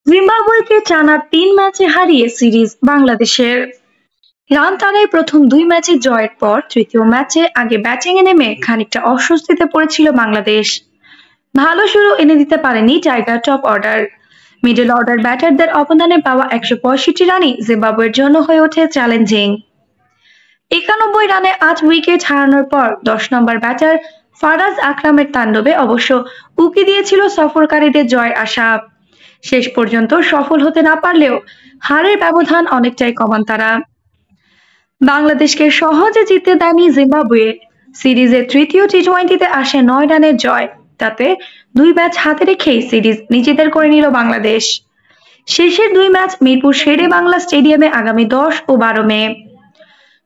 জিম্বাবুয়েকে টানা ৩ ম্যাচে হারিয়ে সিরিজ বাংলাদেশের। রান টানায় প্রথম ২ ম্যাচে জয়ের পর তৃতীয় ম্যাচে আগে ব্যাটিংয়ে নেমে খানিকটা অস্বস্তিতে পড়েছিল বাংলাদেশ। ভালো শুরু এনে দিতে পারেনি tiger top order. Middle order ব্যাটারদের অবদানে পাওয়া ১৬৫ রানই জিম্বাবুয়ের জন্য হয়ে ওঠে চ্যালেঞ্জিং। ৯১ রানে ৮ উইকেট হারানোর পর ১০ নম্বর ব্যাটার ফারাজ আকরামের তাণ্ডবে অবশ্য উকি দিয়েছিল সফরকারীদের জয়ের আশা। শেষ পর্যন্ত সফল হতে না পারলেও হারের ব্যবধান অনেকটাই কমান তারা। বাংলাদেশকে সহজে জিততে দেয়নি জিম্বাবুয়ে। সিরিজের তৃতীয় টি-20তে আসে ৯ রানের জয়। তাতে ২ ম্যাচ হাতে রেখেই সিরিজ নিজেদের করে নিল বাংলাদেশ। শেষের ২ ম্যাচ মিরপুর শেরে বাংলা স্টেডিয়ামে আগামী ১০ ও ১২ মে।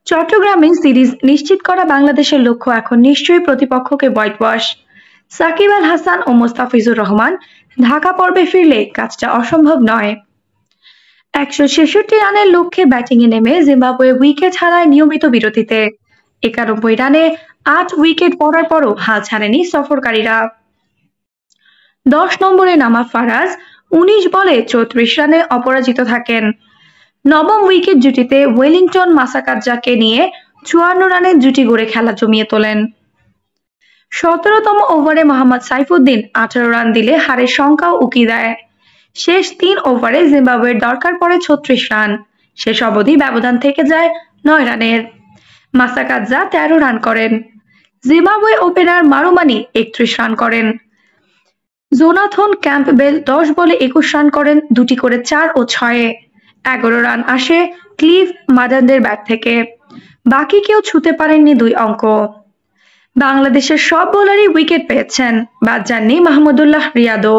চট্টগ্রামে সিরিজ নিশ্চিত করা বাংলাদেশের লক্ষ্য এখন নিশ্চয়ই প্রতিপক্ষকে হোয়াইট ওয়াশ। সাকিব আল হাসান ও মোস্তাফিজুর রহমান ঢাকা পর্বে ফিরলে কাজটা অসম্ভব নয়। ১৬৬ রানের লক্ষ্যে ব্যাটিংয়ে নেমে জিম্বাবুয়ে উইকেট হারায় নিয়মিত বিরতিতে। ৯১ রানে ৮ উইকেট পড়ার পরও হাল ছাড়েনি সফরকারীরা। ১০ নম্বরে নামা ফারাজ ১৯ বলে ৩৪ রানে অপরাজিত থাকেন। নবম উইকেট জুটিতে ওয়েলিংটন মাসাকাদজাকে নিয়ে ৫৪ রানের জুটি গড়ে খেলা জমিয়ে তোলেন। ১৭তম ওভারে মোহাম্মদ সাইফুদ্দিন ১৮ রান দিলে হারের শঙ্কাও উকি দেয়। শেষ ৩ ওভারে জিম্বাবুয়ের দরকার পড়ে ৩৬ রান। শেষ অবধি ব্যবধান থেকে যায় ৯ রানের। মাসাকাদজা ১৩ রান করেন। জিম্বাবুয়ে ওপেনার মারুমানি ৩১ রান করেন। জোনাথন ক্যাম্পবেল ১০ বলে ২১ রান করেন, দুটি করে ৪ ও ৬-এ। ১১ রান আসে ক্লিভ মাদানদের ব্যাট থেকে। বাকি কেউ ছুঁতে পারেননি ২ অঙ্ক। বাংলাদেশের সব বোলারই উইকেট পেয়েছেন, বাদ যাননি মাহমুদুল্লাহ রিয়াদও।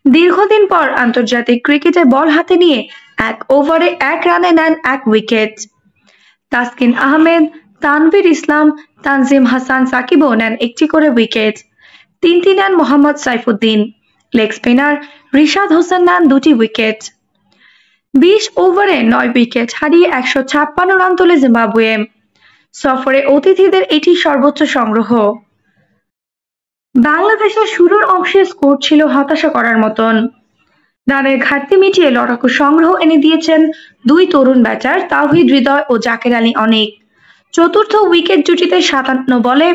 দীর্ঘদিন পর আন্তর্জাতিক ক্রিকেটে বল হাতে নিয়ে ১ ওভারে ১ রানে নেন ১ উইকেট। তাসকিন আহমেদ, তানভীর ইসলাম, তানজিম হাসান সাকিবও নেন একটি করে উইকেট। ৩টি নেন মোহাম্মদ সাইফুদ্দিন। লেগ স্পিনার রিশাদ হোসেন নেন ২টি উইকেট। ২০ ওভারে ৯ উইকেট হারিয়ে ১৫৬ রান তোলে জিম্বাবুয়ে। সফরে অতিথিদের এটি সর্বোচ্চ সংগ্রহ। বাংলাদেশের শুরুর অংশে স্কোর ছিল হতাশা করার মতন। রানের ঘাটতি মিটিয়ে লড়াকু সংগ্রহ এনে দিয়েছেন ২ তরুণ ব্যাটার তাওহিদ হৃদয় ও জাকের আলী অনেক। চতুর্থ উইকেট জুটিতে ৫৭ বলে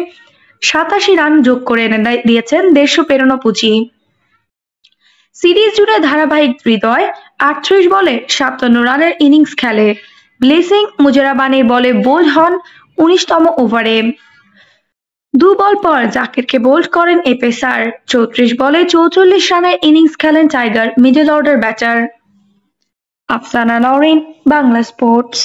৮৭ রান যোগ করে এনে দিয়েছেন ১৫০ পেরোনো পুঁজি। সিরিজ জুড়ে ধারাবাহিক হৃদয় ৩৮ বলে ৫৭ রানের ইনিংস খেলে। ব্লেসিং মুজরাবানির বলে বোল্ড হন ১৯তম ওভারে। ২ বল পর জাকেরকে বোল্ড করেন এ পেসার। ৩৪ বলে ৪৪ রানের ইনিংস খেলেন tiger middle order batter. Afsana Nowrin, Bangla sports.